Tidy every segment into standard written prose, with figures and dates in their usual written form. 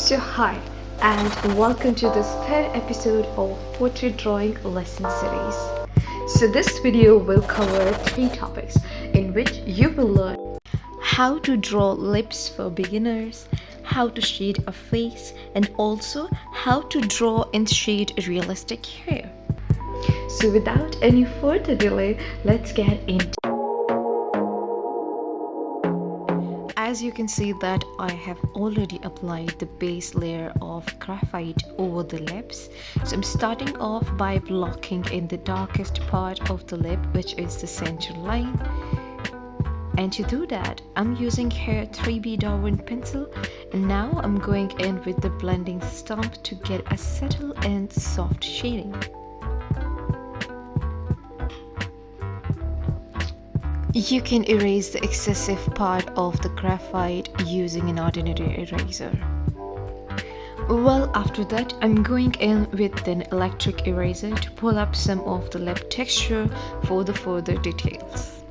Hi, and welcome to this third episode of Portrait Drawing Lesson Series. This video will cover three topics in which you will learn how to draw lips for beginners, how to shade a face, and also how to draw and shade realistic hair. Without any further delay, let's get into. As you can see that I have already applied the base layer of graphite over the lips. I'm starting off by blocking in the darkest part of the lip, which is the center line. And to do that, I'm using here 3B Derwent pencil, and now I'm going in with the blending Stump to get a subtle and soft shading. You can erase the excessive part of the graphite using an ordinary eraser. Well, after that, I'm going in with an electric eraser to pull up some of the lip texture for the further details.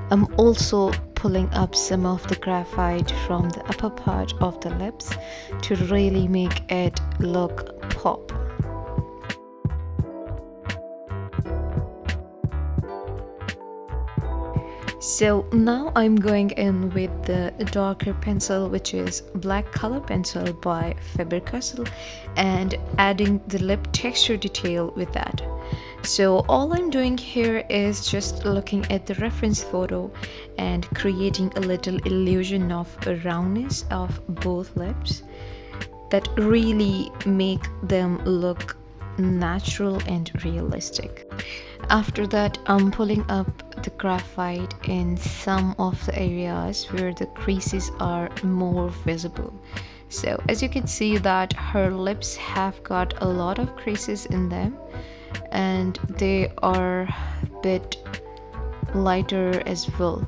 I'm also pulling up some of the graphite from the upper part of the lips to really make it look pop. So now I'm going in with the darker pencil, which is black color pencil by Faber Castell, and adding the lip texture detail with that. So all I'm doing here is just looking at the reference photo and creating a little illusion of a roundness of both lips that really make them look natural and realistic. After that, I'm pulling up the graphite in some of the areas where the creases are more visible. So as you can see that her lips have got a lot of creases in them, and they are a bit lighter as well.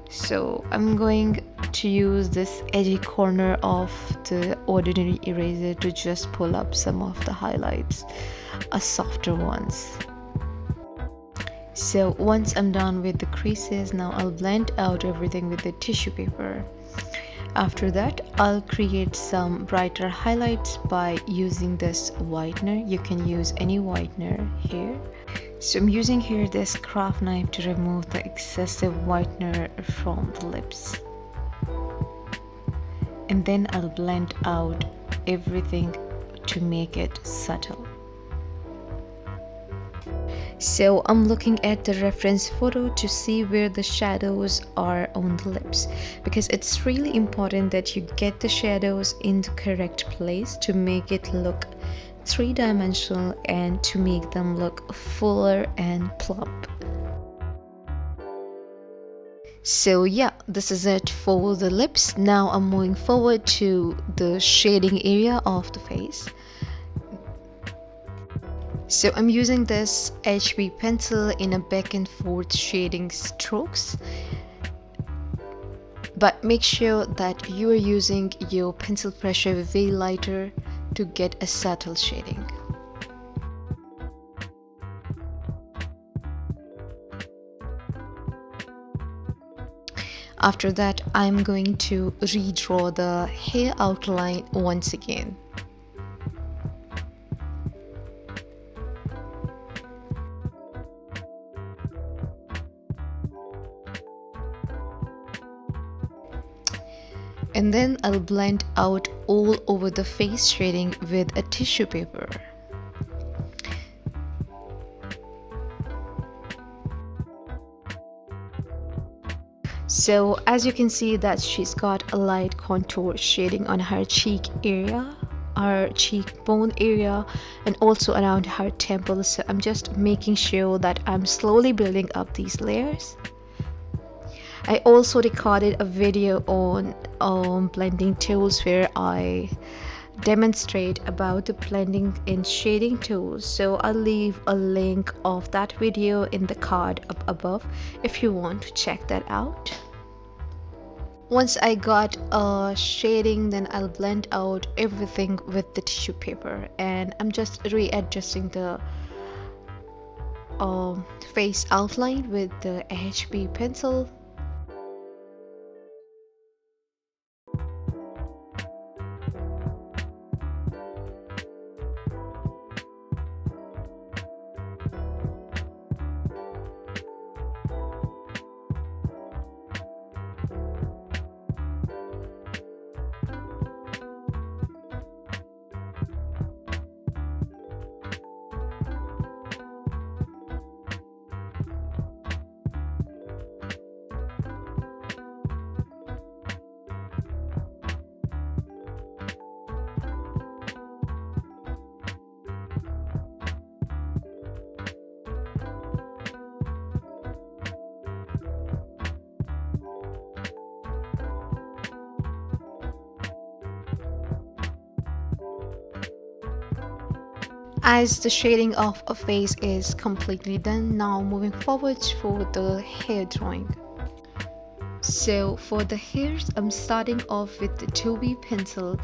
So I'm going to use this edgy corner of the ordinary eraser to just pull up some of the highlights, softer ones. So once I'm done with the creases, now I'll blend out everything with the tissue paper. After that, I'll create some brighter highlights by using this whitener. You can use any whitener here. So I'm using here this craft knife to remove the excessive whitener from the lips. And then I'll blend out everything to make it subtle. So I'm looking at the reference photo to see where the shadows are on the lips, because it's really important that you get the shadows in the correct place to make it look three-dimensional and to make them look fuller and plump. So yeah, this is it for the lips. Now I'm moving forward to the shading area of the face. So I'm using this HB pencil in a back and forth shading strokes, but make sure that you are using your pencil pressure way lighter to get a subtle shading. After that, I'm going to redraw the hair outline once again. And then I'll blend out all over the face shading with a tissue paper. So as you can see that she's got a light contour shading on her cheek area, her cheekbone area, and also around her temples. So I'm just making sure that I'm slowly building up these layers. I also recorded a video on blending tools where I demonstrate about the blending and shading tools. So I'll leave a link of that video in the card up above if you want to check that out. Once I got a shading, then I'll blend out everything with the tissue paper, and I'm just readjusting the face outline with the HB pencil. As the shading of a face is completely done, now moving forward for the hair drawing. So for the hairs, I'm starting off with the 2B pencil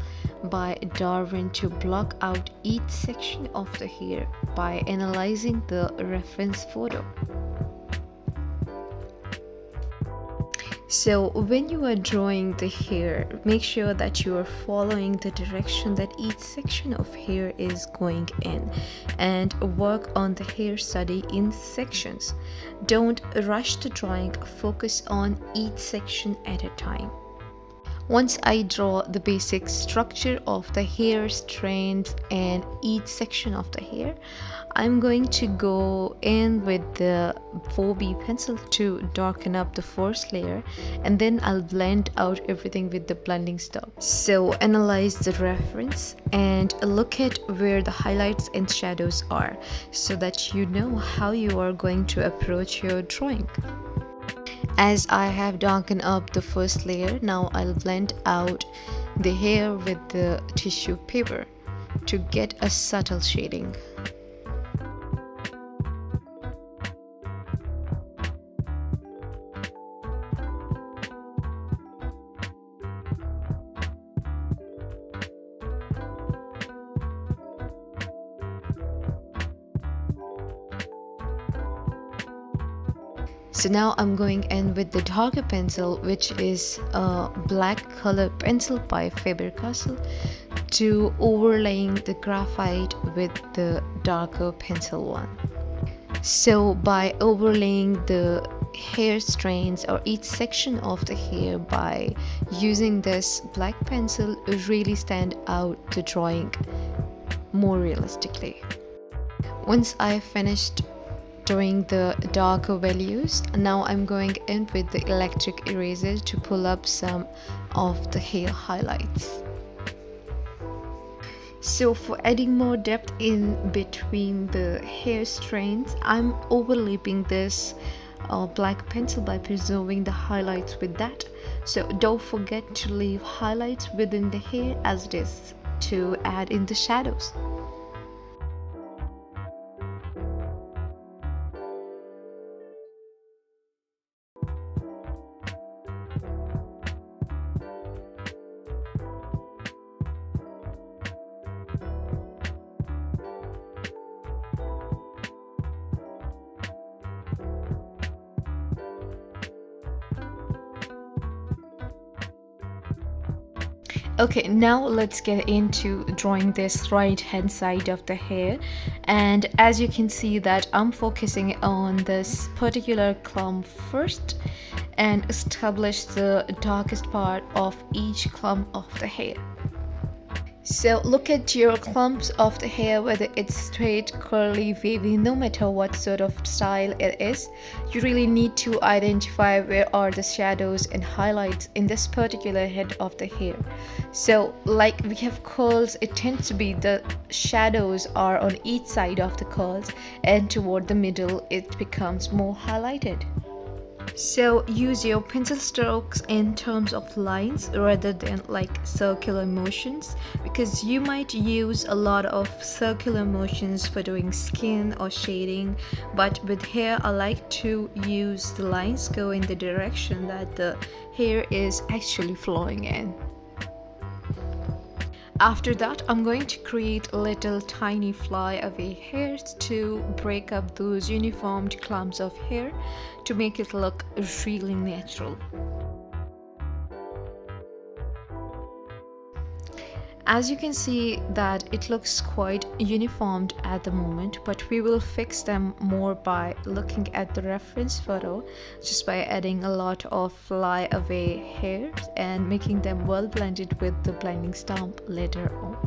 by Derwent to block out each section of the hair by analyzing the reference photo. So when you are drawing the hair, make sure that you are following the direction that each section of hair is going in and work on the hair study in sections. Don't rush the drawing, focus on each section at a time. Once I draw the basic structure of the hair strands and each section of the hair, I'm going to go in with the 4B pencil to darken up the first layer, and then I'll blend out everything with the blending Stump. So analyze the reference and look at where the highlights and shadows are so that you know how you are going to approach your drawing. As I have darkened up the first layer, now I'll blend out the hair with the tissue paper to get a subtle shading. So now I'm going in with the darker pencil, which is a black color pencil by Faber Castell, to overlaying the graphite with the darker pencil one. So by overlaying the hair strands or each section of the hair by using this black pencil, really stand out the drawing more realistically. Once I finished drawing the darker values, now I'm going in with the electric eraser to pull up some of the hair highlights. So for adding more depth in between the hair strands, I'm overlapping this black pencil by preserving the highlights with that. So don't forget to leave highlights within the hair as it is to add in the shadows. Okay, now let's get into drawing this right hand side of the hair, and as you can see that I'm focusing on this particular clump first and establish the darkest part of each clump of the hair. So look at your clumps of the hair, whether it's straight, curly, wavy, no matter what sort of style it is. You really need to identify where are the shadows and highlights in this particular head of the hair. So like we have curls, it tends to be the shadows are on each side of the curls, and toward the middle it becomes more highlighted. So use your pencil strokes in terms of lines rather than like circular motions, because you might use a lot of circular motions for doing skin or shading, but with hair I like to use the lines go in the direction that the hair is actually flowing in. After that, I'm going to create little tiny flyaway hairs to break up those uniformed clumps of hair to make it look really natural. As you can see that it looks quite uniformed at the moment, but we will fix them more by looking at the reference photo, just by adding a lot of flyaway hairs and making them well blended with the blending Stump later on.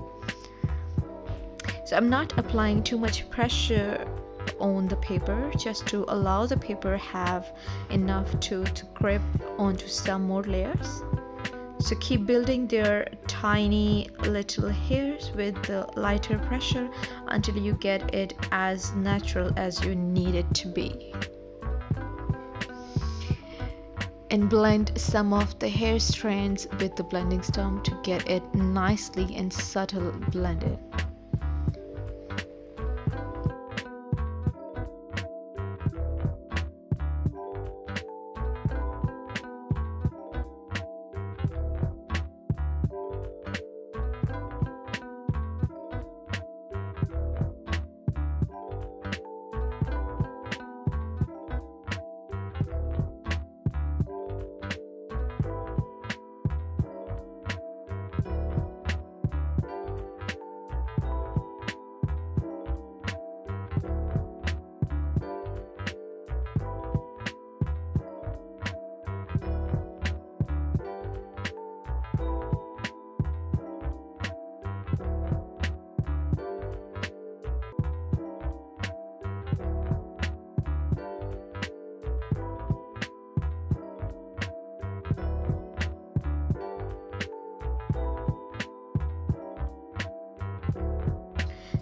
So I'm not applying too much pressure on the paper, just to allow the paper have enough to grip onto some more layers. So keep building their tiny little hairs with the lighter pressure until you get it as natural as you need it to be. And blend some of the hair strands with the blending Stump to get it nicely and subtle blended.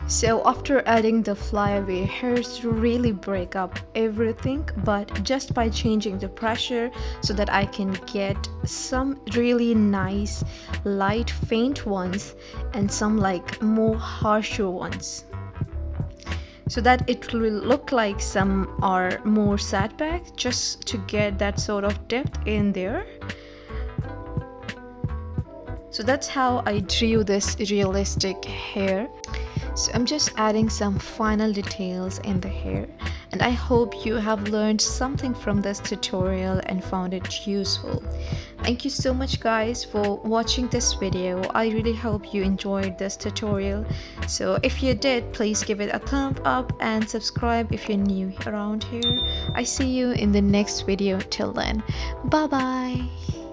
So after adding the flyaway hairs to really break up everything, but just by changing the pressure so that I can get some really nice light faint ones and some like more harsher ones, so that it will look like some are more sat back, just to get that sort of depth in there. So that's how I drew this realistic hair. So I'm just adding some final details in the hair, and I hope you have learned something from this tutorial and found it useful. Thank you so much guys for watching this video. I really hope you enjoyed this tutorial. So if you did, please give it a thumb up and subscribe if you're new around here. I see you in the next video. Till then, bye bye.